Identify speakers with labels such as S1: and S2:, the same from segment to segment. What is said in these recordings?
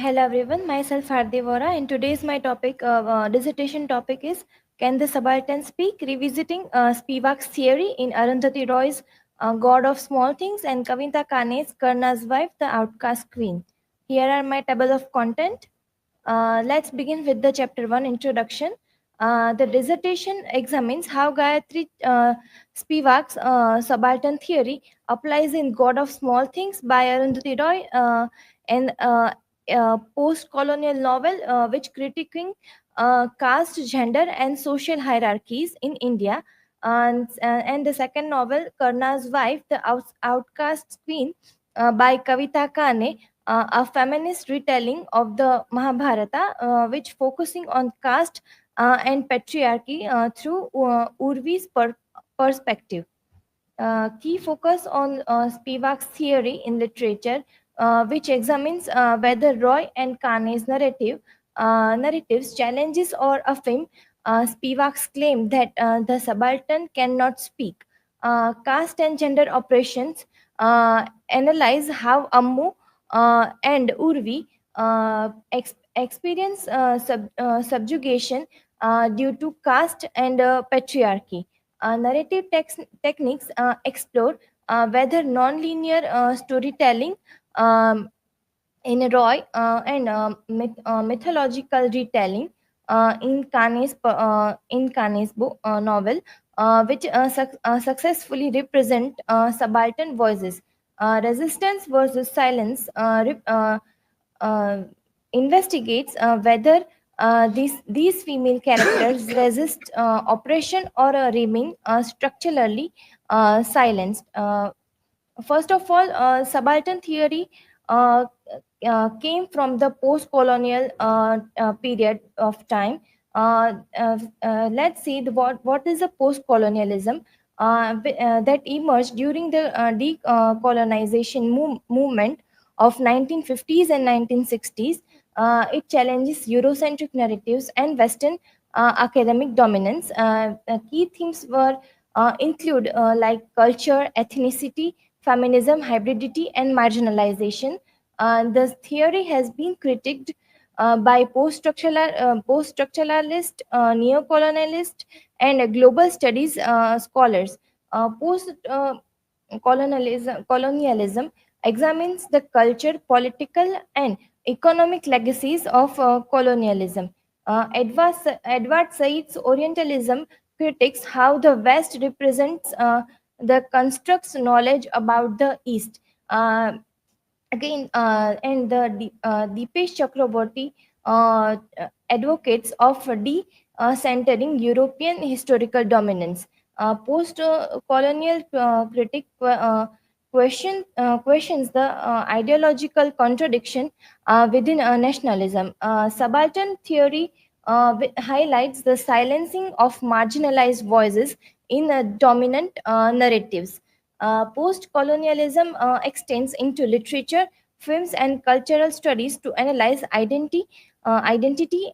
S1: Hello everyone, myself Hardi Vora, and today's my dissertation topic is Can the Subaltern Speak? Revisiting Spivak's theory in Arundhati Roy's God of Small Things and Kavita Kane's Karna's Wife, the Outcast Queen. Here are my table of content. Let's begin with the chapter 1 introduction. The dissertation examines how Gayatri Spivak's subaltern theory applies in God of Small Things by Arundhati Roy, and post-colonial novel which critiquing caste, gender, and social hierarchies in India. And the second novel, Karna's Wife, the Outcast Queen, by Kavita Kane, a feminist retelling of the Mahabharata, which focusing on caste and patriarchy through Urvi's perspective. Key focus on Spivak's theory in literature, which examines whether Roy and Kane's narratives challenges or affirm Spivak's claim that the subaltern cannot speak. Caste and gender oppressions analyze how Ammu and Urvi experience subjugation due to caste and patriarchy. Narrative techniques explore whether nonlinear storytelling um, in Roy and mythological retelling in Kane's book, novel, which successfully represent subaltern voices. Resistance versus silence uh, investigates whether these female characters resist oppression or remain structurally silenced. First of all, subaltern theory uh, came from the post-colonial period of time. Let's see what is the post-colonialism that emerged during the decolonization movement of 1950s and 1960s. It challenges Eurocentric narratives and Western academic dominance. Key themes were include like culture, ethnicity, feminism, hybridity, and marginalization. The theory has been critiqued by post-structuralist, neo-colonialist, and global studies scholars. Post colonialism examines the culture, political, and economic legacies of colonialism. Edward Said's Orientalism critiques how the West represents the constructs knowledge about the East. Again, and Deepesh Chakraborty advocates of de-centering European historical dominance. Post-colonial critic questions the ideological contradiction within nationalism. Subaltern theory highlights the silencing of marginalized voices in dominant narratives. Post-colonialism extends into literature, films, and cultural studies to analyze identity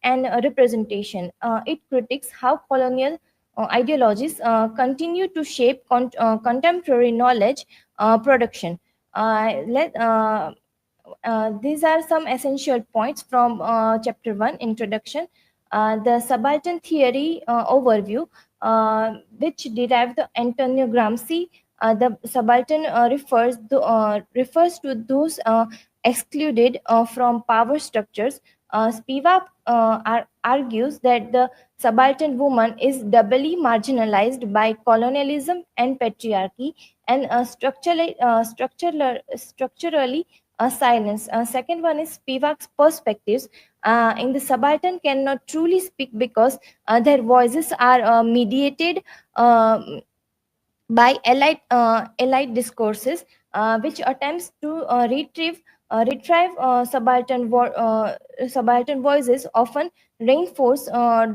S1: and representation. It critiques how colonial ideologies continue to shape contemporary knowledge production. These are some essential points from chapter 1 introduction. The subaltern theory overview, which derived the Antonio Gramsci. The subaltern refers to those excluded from power structures. Spivak argues that the subaltern woman is doubly marginalized by colonialism and patriarchy and structurally silence. Second one is Spivak's perspectives. In the subaltern cannot truly speak because their voices are mediated by elite discourses, which attempts to retrieve subaltern voices often reinforce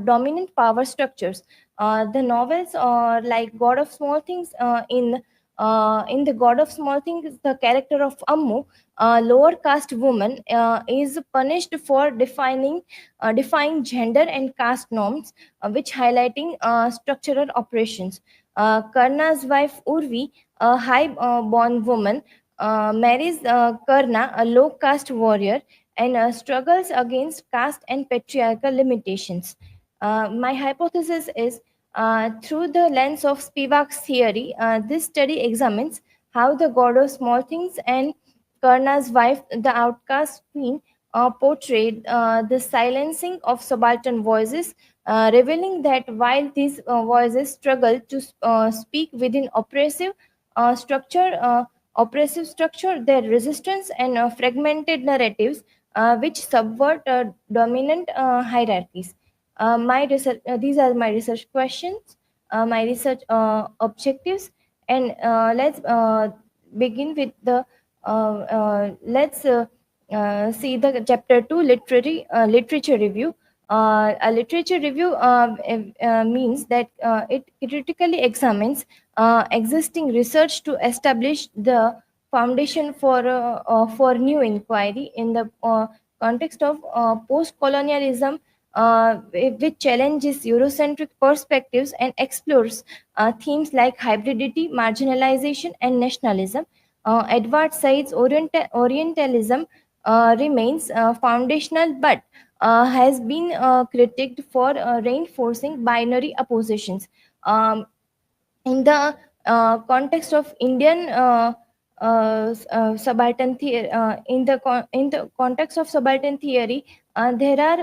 S1: dominant power structures. The novels like God of Small Things in the God of Small Things, the character of Ammu, a lower caste woman, is punished for defying gender and caste norms, which highlighting structural oppressions. Karna's wife Urvi, a high born woman, marries Karna, a low caste warrior, and struggles against caste and patriarchal limitations. My hypothesis is through the lens of Spivak's theory, this study examines how the god of small things and Karna's wife, the outcast queen, portrayed the silencing of subaltern voices, revealing that while these voices struggle to speak within structure, oppressive structure, their resistance and fragmented narratives which subvert dominant hierarchies. These are my research questions, my research objectives, and let's begin with the let's see the chapter 2 literature review. A literature review means that it critically examines existing research to establish the foundation for new inquiry in the context of post-colonialism, which challenges Eurocentric perspectives and explores themes like hybridity, marginalization, and nationalism. Edward Said's Orientalism remains foundational but has been critiqued for reinforcing binary oppositions. In the context of Indian subaltern theory, in the context of subaltern theory, there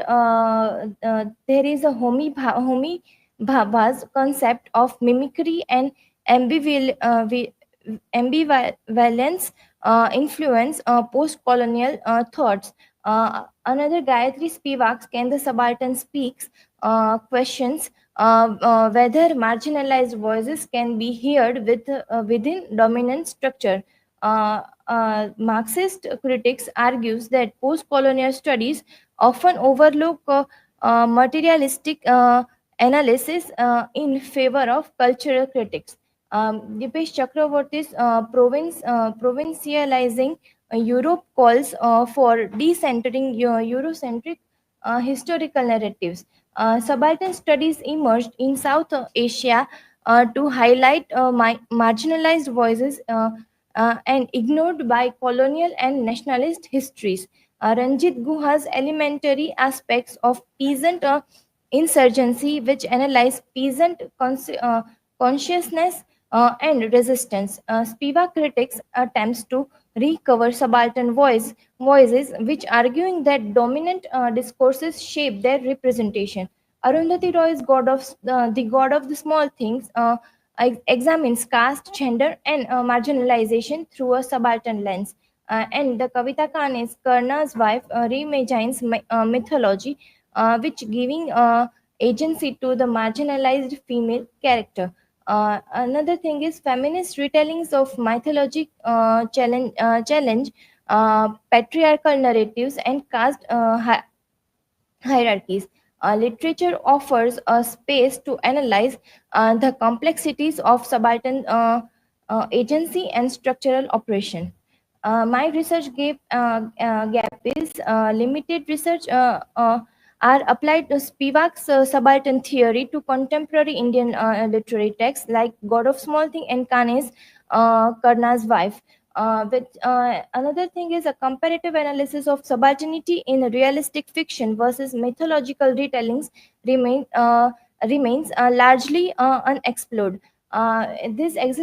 S1: is a homi bhabha's concept of mimicry and ambival, ambivalence influence post-colonial thoughts. Another Gayatri Spivak, Can the Subaltern Speaks, questions whether marginalized voices can be heard within dominant structure. Marxist critics argues that post-colonial studies often overlook materialistic analysis in favor of cultural critics. Dipesh Chakravorty's provincializing Europe calls for decentering Eurocentric historical narratives. Subaltern studies emerged in South Asia to highlight marginalized voices and ignored by colonial and nationalist histories. Ranjit Guha's elementary aspects of peasant insurgency, which analyze peasant consciousness and resistance. Spivak critics attempts to recover subaltern voices, which arguing that dominant discourses shape their representation. Arundhati Roy's the God of the Small Things examines caste, gender, and marginalization through a subaltern lens. And the Kavita Kane's Karna's wife reimagines mythology, which giving agency to the marginalized female character. Another thing is feminist retellings of mythology challenge patriarchal narratives and caste hierarchies. Literature offers a space to analyze the complexities of subaltern agency and structural operation. My research gap is limited research are applied to Spivak's subaltern theory to contemporary Indian literary texts like God of Small Thing and Kane's Karna's Wife. Another thing is a comparative analysis of subalternity in realistic fiction versus mythological retellings remain, remains largely unexplored. The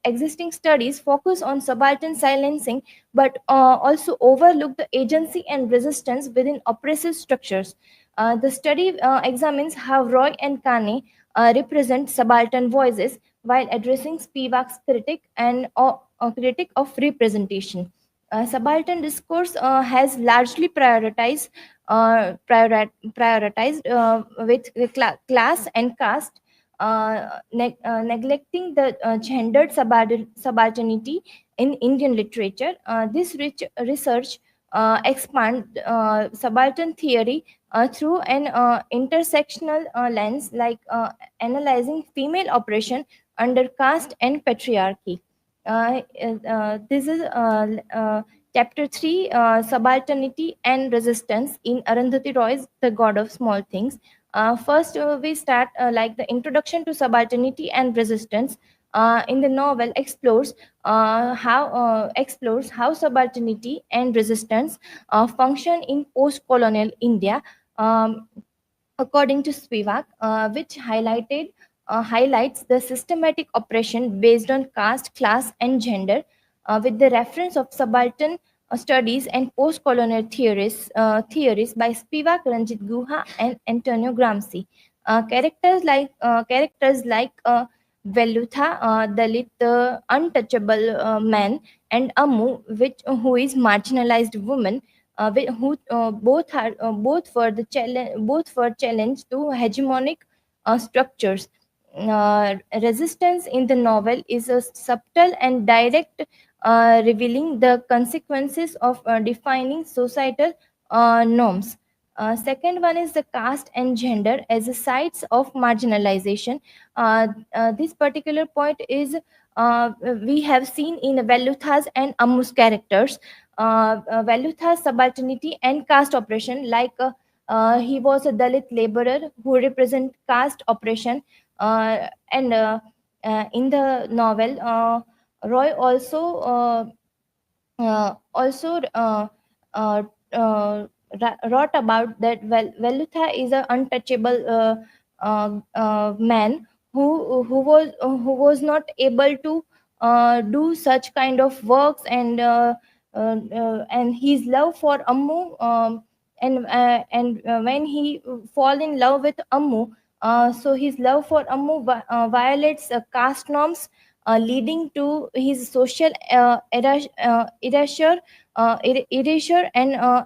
S1: existing studies focus on subaltern silencing, but also overlook the agency and resistance within oppressive structures. The study examines how Roy and Kane represent subaltern voices while addressing Spivak's critic of representation. Subaltern discourse has largely prioritized with the class and caste, neglecting the gendered subalternity in Indian literature. This research expand subaltern theory through an intersectional lens, like analyzing female oppression under caste and patriarchy. This is chapter 3, subalternity and resistance in Arundhati Roy's The God of Small Things. First, we start like the introduction to subalternity and resistance. in the novel explores how subalternity and resistance function in post-colonial India. Um, According to Spivak, which highlights the systematic oppression based on caste, class, and gender, with the reference of subaltern studies and post-colonial theories by Spivak, Ranjit Guha, and Antonio Gramsci. Characters like Velutha, Dalit, untouchable man, and Amu, who is marginalized woman, who both were challenged to hegemonic structures. Resistance in the novel is a subtle and direct, revealing the consequences of defining societal norms. Second one is the caste and gender as a sites of marginalization. This particular point is we have seen in Velutha's and Ammu's characters. Velutha's subalternity and caste oppression, he was a Dalit laborer who represent caste oppression, uh, and in the novel, Roy also uh, uh, wrote about that Velutha is an untouchable man who was not able to do such kind of works, and his love for Ammu, and when he fall in love with Ammu, so his love for Ammu violates caste norms, leading to his social erasure and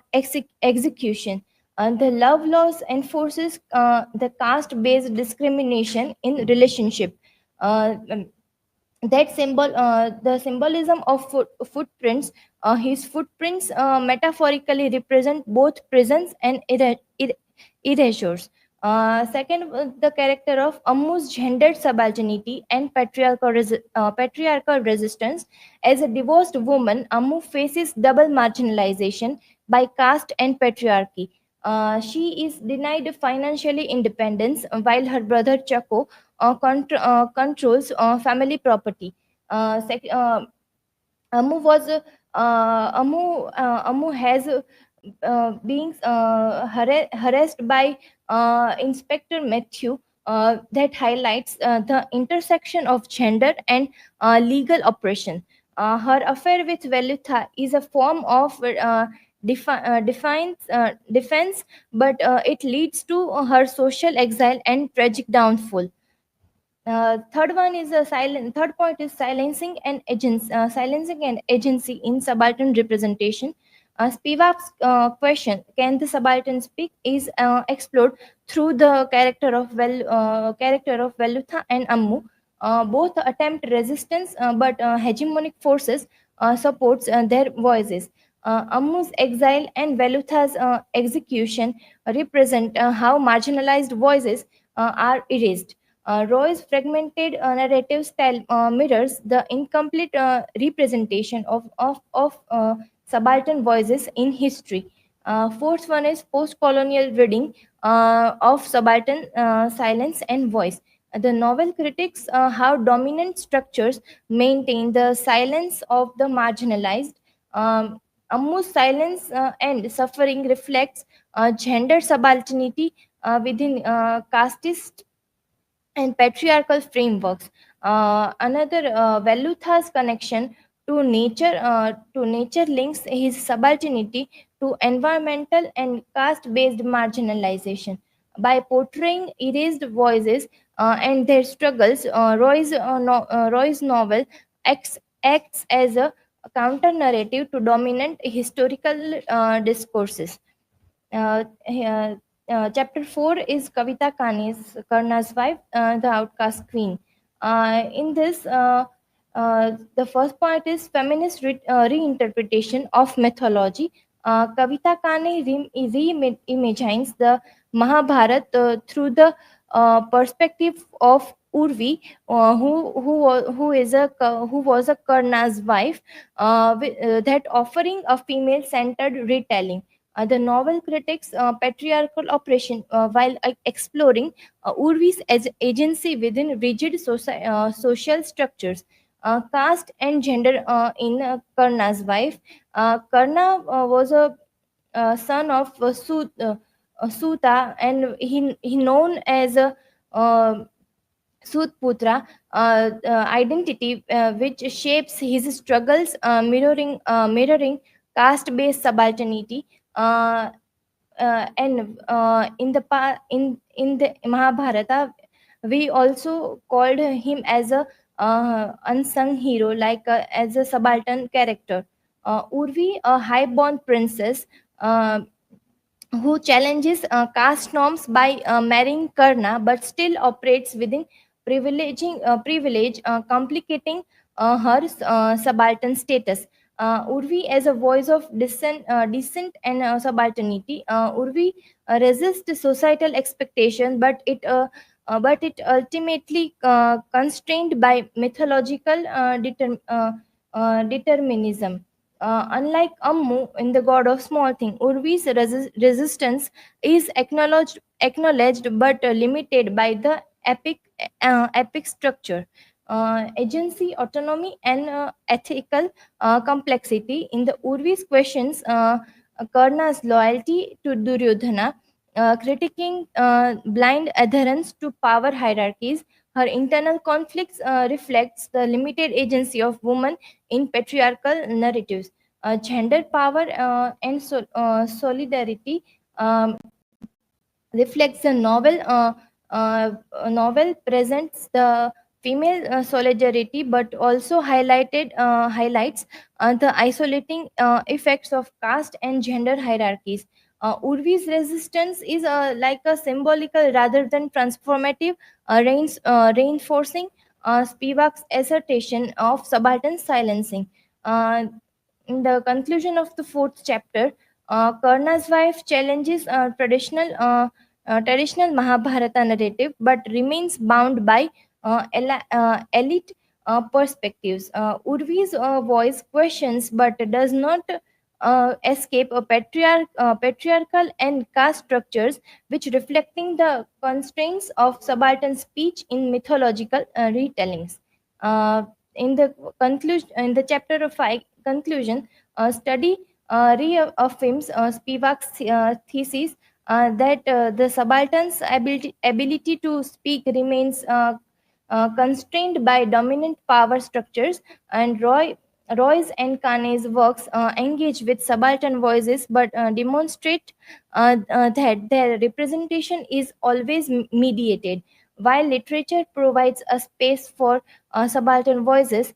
S1: execution. The love laws enforces the caste-based discrimination in relationship. Um, the symbolism of footprints, his footprints metaphorically represent both presence and erasures. Second, the character of Ammu's gendered subalternity and patriarchal resistance. As a divorced woman, Ammu faces double marginalization by caste and patriarchy. She is denied financially independence, while her brother Chaco controls family property. Sec- Amu was Amu has being harassed by Inspector Matthew. That highlights the intersection of gender and legal oppression. Her affair with Velutha is a form of defense, but it leads to her social exile and tragic downfall. Third point is silencing and agency in subaltern representation. Spivak's question, "Can the subaltern speak?" is explored through the character of Velutha and Ammu. Both attempt resistance, but hegemonic forces supports their voices. Ammu's exile and Velutha's execution represent how marginalized voices are erased. Roy's fragmented narrative style mirrors the incomplete representation of subaltern voices in history. Fourth one is post-colonial reading of subaltern silence and voice. The novel critiques how dominant structures maintain the silence of the marginalized. Um, Ammu's silence and suffering reflects gender subalternity within casteist and patriarchal frameworks. Another, Velutha's connection to nature links his subalternity to environmental and caste-based marginalization. By portraying erased voices and their struggles, Roy's novel acts as a counter narrative to dominant historical discourses. Chapter 4 is Kavita Karna's wife, the outcast queen. In this, the first point is feminist reinterpretation of mythology. Kavita Kane reimagines the Mahabharat through the perspective of Urvi, who was a Karna's wife, that offering a female-centered retelling. The novel critiques patriarchal oppression while exploring Urvi's agency within rigid social structures. Caste and gender in Karna's wife. Karna was a son of Suta, and he known as a Sudputra identity, which shapes his struggles, mirroring caste-based subalternity. Uh, and in in the Mahabharata, we also called him as a unsung hero, like as a subaltern character. Urvi, a high-born princess, uh, who challenges caste norms by marrying Karna, but still operates within privilege, complicating her subaltern status. Urvi, as a voice of dissent and subalternity, Urvi resists societal expectation, but it ultimately constrained by mythological determinism. Unlike Ammu in The God of Small Things, Urvi's resistance is acknowledged but limited by the epic structure, agency, autonomy, and ethical complexity. In the Urvi's questions, Karna's loyalty to Duryodhana, critiquing blind adherence to power hierarchies. Her internal conflicts reflects the limited agency of women in patriarchal narratives. Gender power and solidarity um, reflects the novel presents the female solidarity, but also highlights the isolating effects of caste and gender hierarchies. Urvi's resistance is like a symbolical rather than transformative, reinforcing Spivak's assertion of subaltern silencing. Uh, in the conclusion of the fourth chapter, Karna's wife challenges traditional Mahabharata narrative, but remains bound by elite perspectives. Urvi's voice questions, but does not escape a patriarchal and caste structures, which reflecting the constraints of subaltern speech in mythological retellings. Uh, in the chapter 5 conclusion, study reaffirms Spivak's thesis that the subaltern's ability to speak remains constrained by dominant power structures, and Roy's and Kane's works engage with subaltern voices but demonstrate that their representation is always mediated. While literature provides a space for subaltern voices,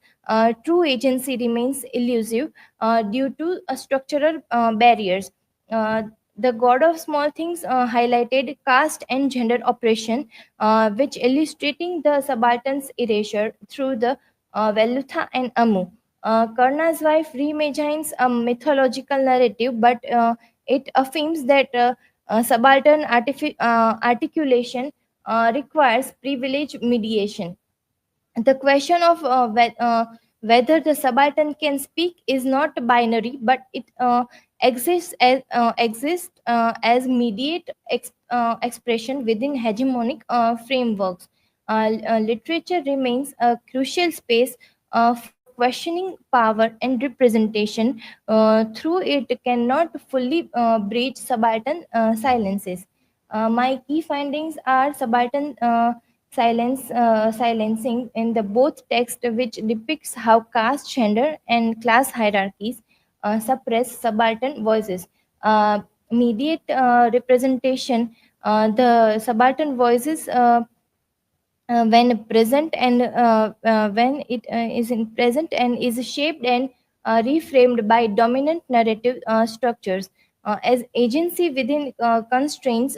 S1: true agency remains elusive due to structural barriers. Uh, the God of Small Things highlighted caste and gender oppression, which illustrating the subaltern's erasure through the Velutha and Amu. Karna's wife reimagines a mythological narrative, but it affirms that subaltern articulation requires privilege mediation. The question of whether the subaltern can speak is not binary, but it exists as mediate expression within hegemonic frameworks. Literature remains a crucial space for questioning power and representation. Through it cannot fully breach subaltern silences. My key findings are subaltern silencing in the both text, which depicts how caste, gender, and class hierarchies suppress subaltern voices. Uh, Mediate representation, the subaltern voices when present and when it is in present and is shaped and reframed by dominant narrative structures as agency within constraints,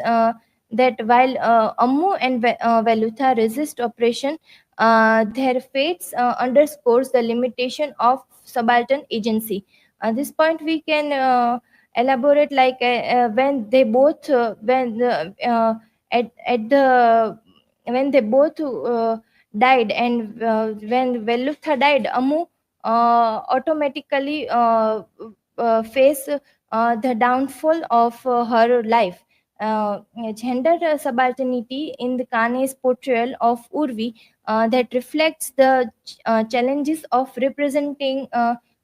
S1: that while Ammu and Velutha resist oppression, their fates underscores the limitation of subaltern agency. At this point we can elaborate, like when they both at the when they both died, and when Velutha died, Amu automatically face the downfall of her life. Gender subalternity in the Kane's portrayal of Urvi that reflects the challenges of representing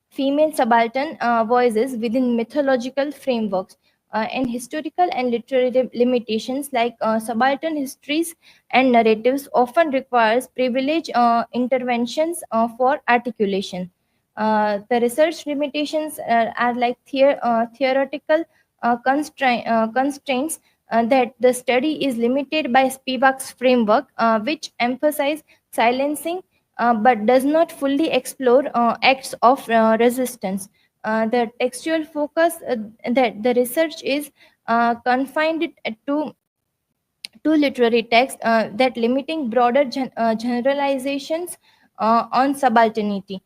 S1: female subaltern voices within mythological frameworks and historical and literary limitations like subaltern histories and narratives often requires privilege interventions for articulation. The research limitations are like theoretical constraints that the study is limited by Spivak's framework, which emphasize silencing but does not fully explore acts of resistance. The textual focus that the research is confined to literary texts that limiting broader generalizations on subalternity.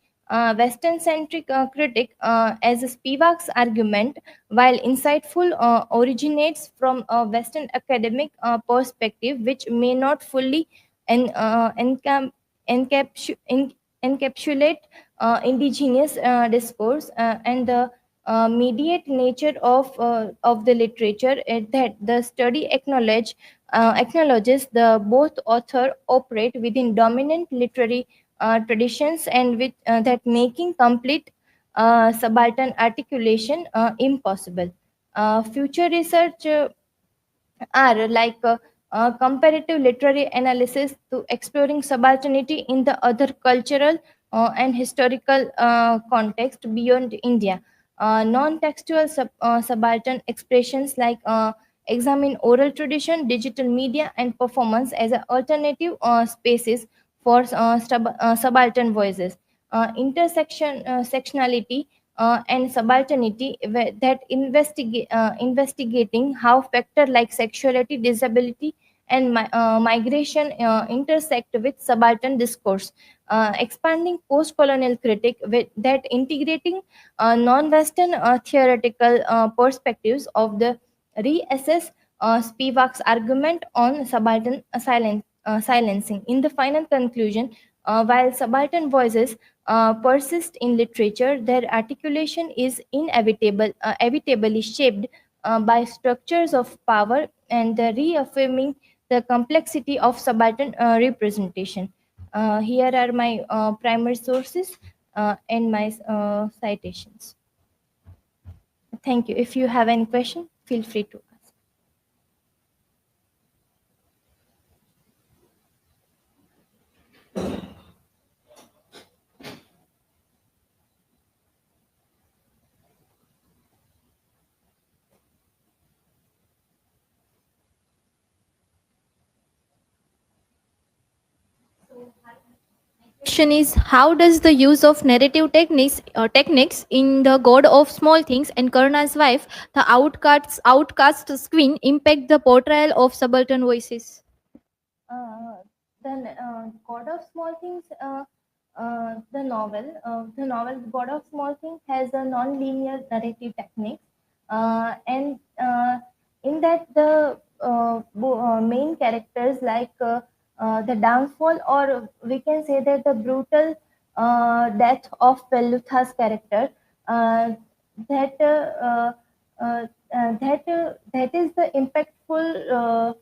S1: Western-centric critic, as Spivak's argument, while insightful, originates from a Western academic perspective, which may not fully en- uh, encam- encapsu- en- encapsulate indigenous discourse and the mediate nature of the literature that the study acknowledges the both author operate within dominant literary traditions and with that making complete subaltern articulation impossible. Future research are like comparative literary analysis to exploring subalternity in the other cultural and historical context beyond India. Non-textual subaltern expressions like examine oral tradition, digital media, and performance as an alternative spaces for subaltern voices. Sectionality and subalternity that investigating how factors like sexuality, disability, and migration intersect with subaltern discourse. Expanding post-colonial critique that integrating non-Western theoretical perspectives of the reassess Spivak's argument on subaltern silencing. In the final conclusion, while subaltern voices persist in literature, their articulation is inevitably shaped by structures of power and the reaffirming the complexity of subaltern representation. Here are my primary sources and my citations. Thank you. If you have any question, feel free to ask.
S2: Question is, how does the use of narrative techniques in The God of Small Things and Karna's Wife, the outcast queen, impact the portrayal of subaltern voices?
S1: Uh, the God of Small Things, the novel God of Small Things has a non-linear narrative technique, and in that the main characters like the downfall, or we can say that the brutal death of Velutha's character, uh, that that is the impactful.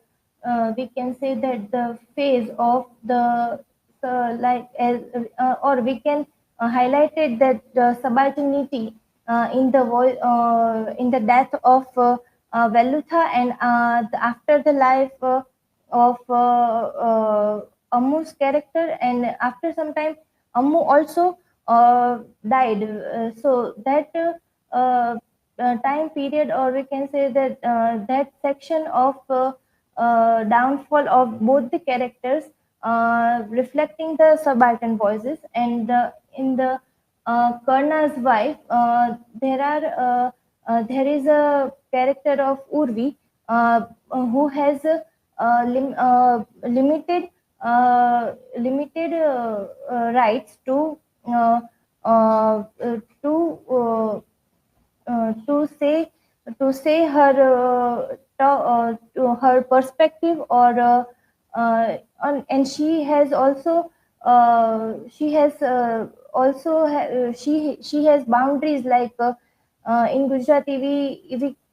S1: We can say that the phase of the like as or we can highlight it that the subalternity in the death of Velutha and after the life of Ammu's character, and after some time Ammu also died. So that time period, or we can say that that section of downfall of both the characters, reflecting the subaltern voices. And in the Karna's wife, there is a character of Urvi who has limited rights uh, to to say her to her perspective, or and she has also she has also she has boundaries like In Gujarati,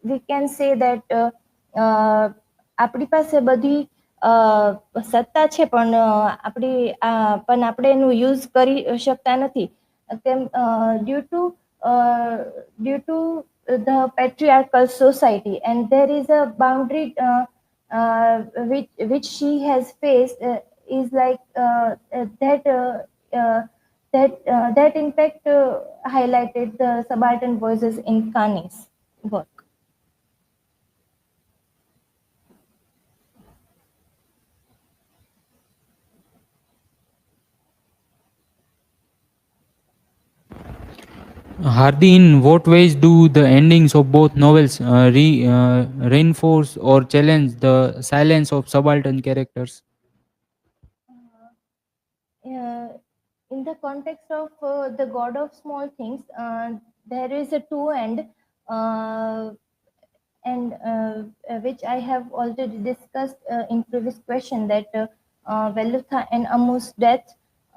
S1: we can say that આપણી પાસે બધી સત્તા છે, પણ આપણે એનું use કરી શકતા નથી. તેમ due to the patriarchal society, and there is a boundary uh, which she has faced, is like uh, that impact highlighted the subaltern voices in Kani's work.
S3: Hardi, in what ways do the endings of both novels reinforce or challenge the silence of subaltern characters?
S1: In the context of the God of Small Things, there is a two end, and which I have already discussed in previous question, that Velutha and Amu's death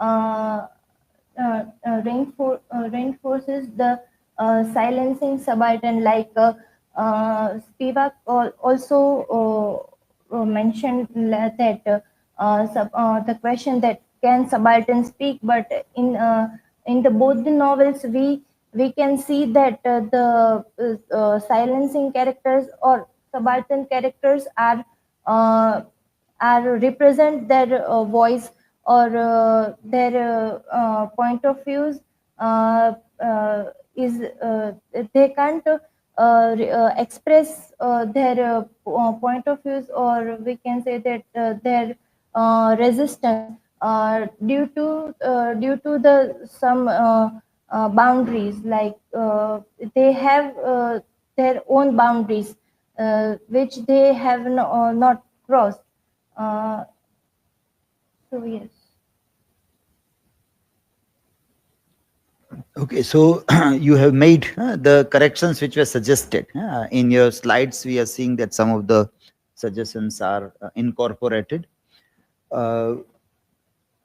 S1: uh, reinforces the silencing subaltern, like Spivak also mentioned that the question that can subaltern speak, but in the both the novels we can see that the silencing characters or subaltern characters uh, are represent their voice or their point of views, uh, uh, is they can't express their point of views, or we can say that their resistance due to the some boundaries, like they have their own boundaries which they have not crossed. uh, so yes.
S4: Okay, so you have made the corrections which were suggested. In your slides, we are seeing that some of the suggestions are incorporated.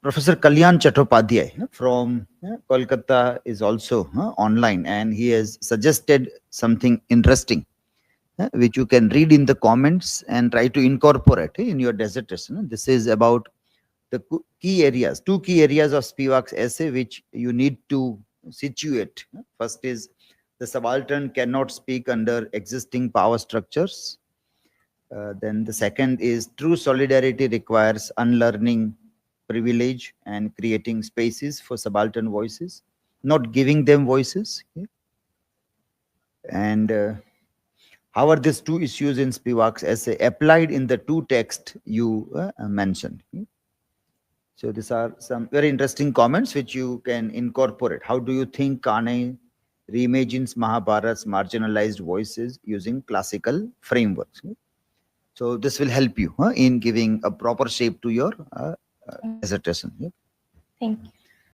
S4: Professor Kalyan Chattopadhyay from Kolkata is also online, and he has suggested something interesting, which you can read in the comments and try to incorporate in your dissertation. This is about the key areas, two key areas of Spivak's essay, which you need to situate. First is the subaltern cannot speak under existing power structures. Then the second is true solidarity requires unlearning privilege and creating spaces for subaltern voices, not giving them voices. And how are these two issues in Spivak's essay applied in the two texts you mentioned? So these are some very interesting comments which you can incorporate. How do you think Kane reimagines Mahabharat's marginalized voices using classical frameworks? So this will help you in giving a proper shape to your dissertation.
S1: Thank you.